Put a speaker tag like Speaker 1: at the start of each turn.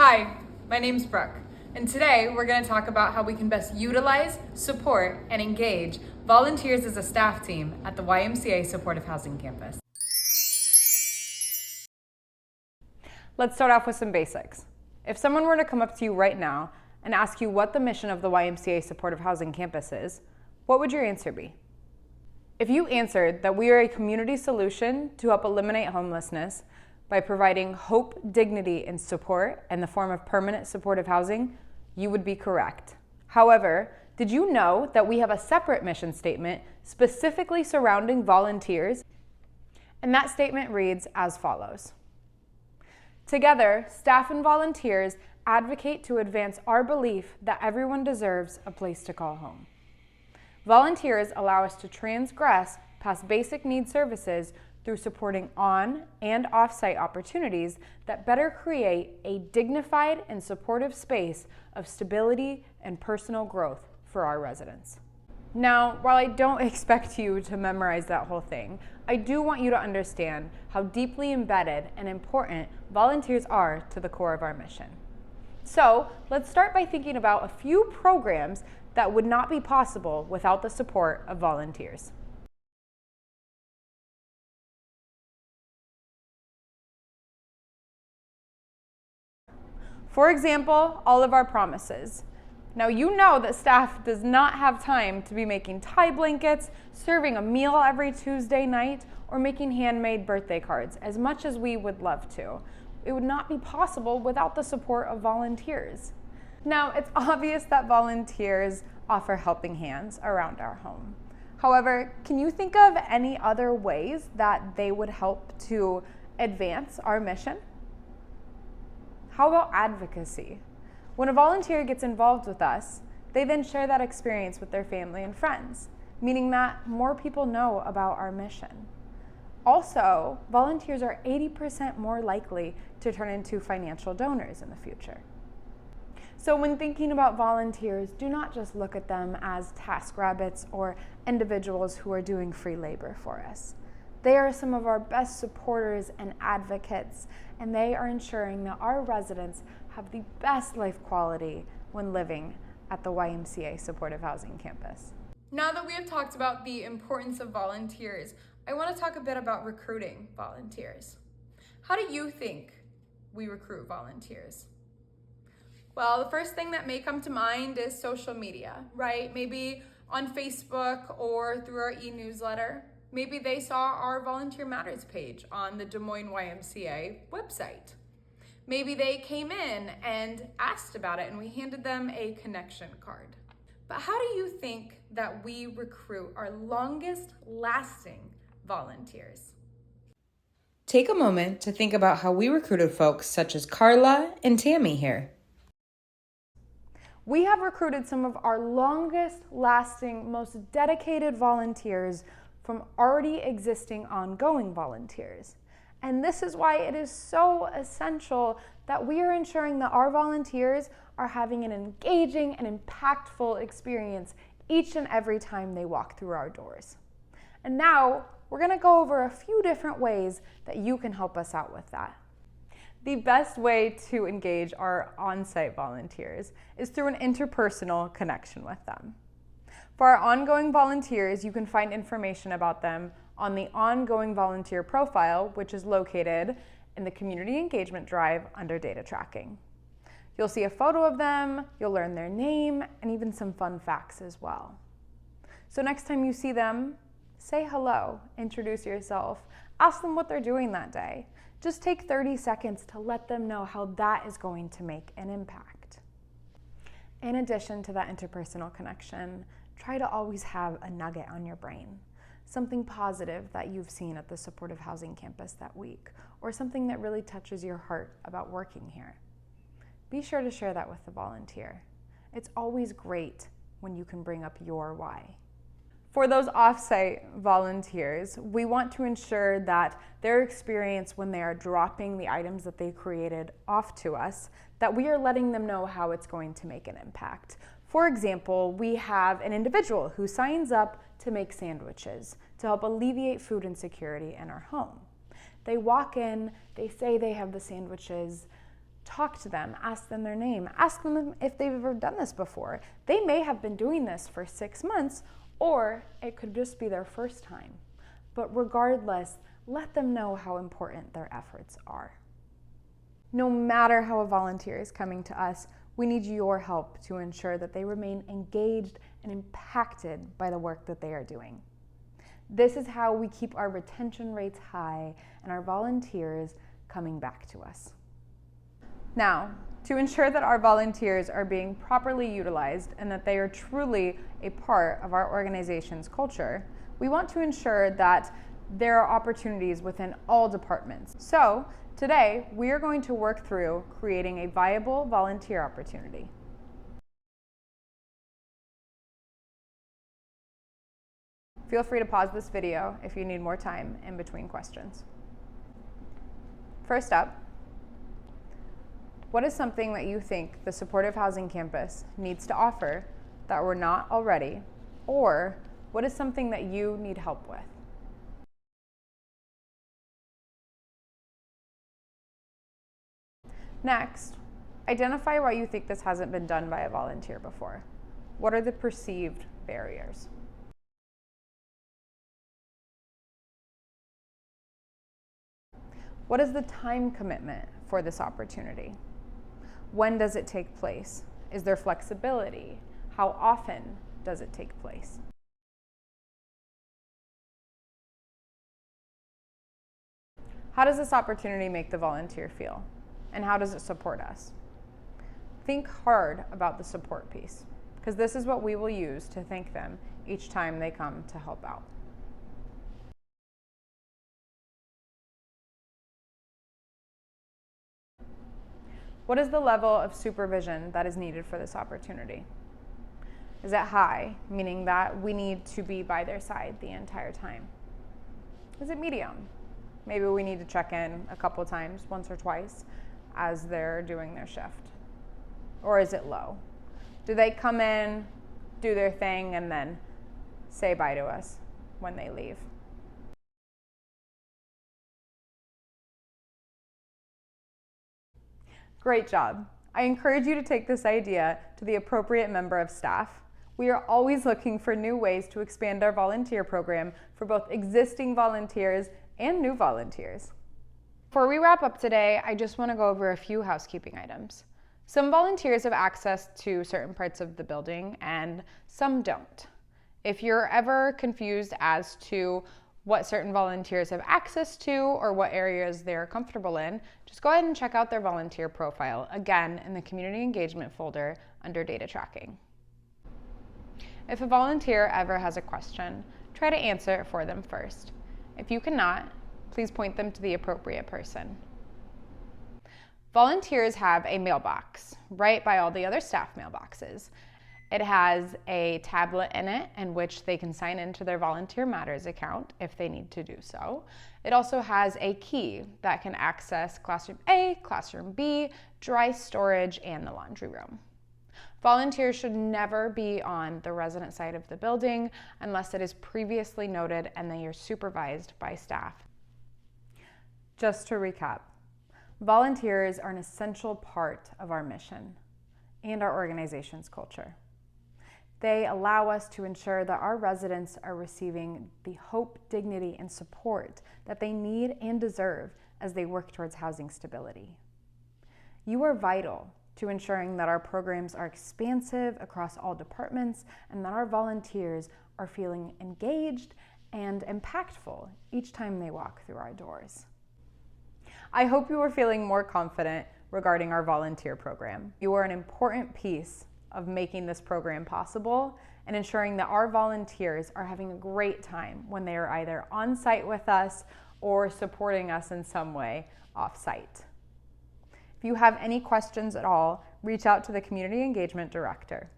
Speaker 1: Hi, my name's Brooke, and today we're going to talk about how we can best utilize, support, and engage volunteers as a staff team at the YMCA Supportive Housing Campus.
Speaker 2: Let's start off with some basics. If someone were to come up to you right now and ask you what the mission of the YMCA Supportive Housing Campus is, what would your answer be? If you answered that we are a community solution to help eliminate homelessness by providing hope, dignity, and support in the form of permanent supportive housing, you would be correct. However, did you know that we have a separate mission statement specifically surrounding volunteers? And that statement reads as follows. Together, staff and volunteers advocate to advance our belief that everyone deserves a place to call home. Volunteers allow us to transgress past basic need services through supporting on and off-site opportunities that better create a dignified and supportive space of stability and personal growth for our residents. Now, while I don't expect you to memorize that whole thing, I do want you to understand how deeply embedded and important volunteers are to the core of our mission. So, let's start by thinking about a few programs that would not be possible without the support of volunteers. For example, all of our promises. Now you know that staff does not have time to be making tie blankets, serving a meal every Tuesday night, or making handmade birthday cards, as much as we would love to. It would not be possible without the support of volunteers. Now, it's obvious that volunteers offer helping hands around our home. However, can you think of any other ways that they would help to advance our mission? How about advocacy? When a volunteer gets involved with us, they then share that experience with their family and friends, meaning that more people know about our mission. Also, volunteers are 80% more likely to turn into financial donors in the future. So when thinking about volunteers, do not just look at them as TaskRabbits or individuals who are doing free labor for us. They are some of our best supporters and advocates, and they are ensuring that our residents have the best life quality when living at the YMCA Supportive Housing Campus.
Speaker 1: Now that we have talked about the importance of volunteers, I want to talk a bit about recruiting volunteers. How do you think we recruit volunteers? Well, the first thing that may come to mind is social media, right? Maybe on Facebook or through our e-newsletter. Maybe they saw our Volunteer Matters page on the Des Moines YMCA website. Maybe they came in and asked about it and we handed them a connection card. But how do you think that we recruit our longest lasting volunteers?
Speaker 3: Take a moment to think about how we recruited folks such as Carla and Tammy here.
Speaker 2: We have recruited some of our longest lasting, most dedicated volunteers from already existing ongoing volunteers. And this is why it is so essential that we are ensuring that our volunteers are having an engaging and impactful experience each and every time they walk through our doors. And now we're going to go over a few different ways that you can help us out with that. The best way to engage our on-site volunteers is through an interpersonal connection with them. For our ongoing volunteers, you can find information about them on the ongoing volunteer profile, which is located in the Community Engagement Drive under Data Tracking. You'll see a photo of them, you'll learn their name, and even some fun facts as well. So next time you see them, say hello, introduce yourself, ask them what they're doing that day. Just take 30 seconds to let them know how that is going to make an impact. In addition to that interpersonal connection, try to always have a nugget on your brain, something positive that you've seen at the Supportive Housing Campus that week, or something that really touches your heart about working here. Be sure to share that with the volunteer. It's always great when you can bring up your why. For those off-site volunteers, we want to ensure that their experience when they are dropping the items that they created off to us, that we are letting them know how it's going to make an impact. For example, we have an individual who signs up to make sandwiches to help alleviate food insecurity in our home. They walk in, they say they have the sandwiches, Talk to them, ask them their name, ask them if they've ever done this before. They may have been doing this for 6 months, or it could just be their first time. But regardless, let them know how important their efforts are. No matter how a volunteer is coming to us, we need your help to ensure that they remain engaged and impacted by the work that they are doing. This is how we keep our retention rates high and our volunteers coming back to us. Now, to ensure that our volunteers are being properly utilized and that they are truly a part of our organization's culture, we want to ensure that there are opportunities within all departments. So, today, we are going to work through creating a viable volunteer opportunity. Feel free to pause this video if you need more time in between questions. First up, what is something that you think the supportive housing campus needs to offer that we're not already, or what is something that you need help with? Next, identify why you think this hasn't been done by a volunteer before. What are the perceived barriers? What is the time commitment for this opportunity? When does it take place? Is there flexibility? How often does it take place? How does this opportunity make the volunteer feel? And how does it support us? Think hard about the support piece, because this is what we will use to thank them each time they come to help out. What is the level of supervision that is needed for this opportunity? Is it high, meaning that we need to be by their side the entire time? Is it medium? Maybe we need to check in a couple times, once or twice, as they're doing their shift. Or is it low? Do they come in, do their thing, and then say bye to us when they leave? Great job. I encourage you to take this idea to the appropriate member of staff. We are always looking for new ways to expand our volunteer program for both existing volunteers and new volunteers. Before we wrap up today, I just want to go over a few housekeeping items. Some volunteers have access to certain parts of the building and some don't. If you're ever confused as to what certain volunteers have access to or what areas they're comfortable in, just go ahead and check out their volunteer profile, again, in the community engagement folder under data tracking. If a volunteer ever has a question, try to answer it for them first. If you cannot, please point them to the appropriate person. Volunteers have a mailbox right by all the other staff mailboxes. It has a tablet in it in which they can sign into their Volunteer Matters account if they need to do so. It also has a key that can access Classroom A, Classroom B, dry storage, and the laundry room. Volunteers should never be on the resident side of the building unless it is previously noted and they are supervised by staff. Just to recap, volunteers are an essential part of our mission and our organization's culture. They allow us to ensure that our residents are receiving the hope, dignity, and support that they need and deserve as they work towards housing stability. You are vital to ensuring that our programs are expansive across all departments and that our volunteers are feeling engaged and impactful each time they walk through our doors. I hope you are feeling more confident regarding our volunteer program. You are an important piece of making this program possible and ensuring that our volunteers are having a great time when they are either on site with us or supporting us in some way off site. If you have any questions at all, reach out to the Community Engagement Director.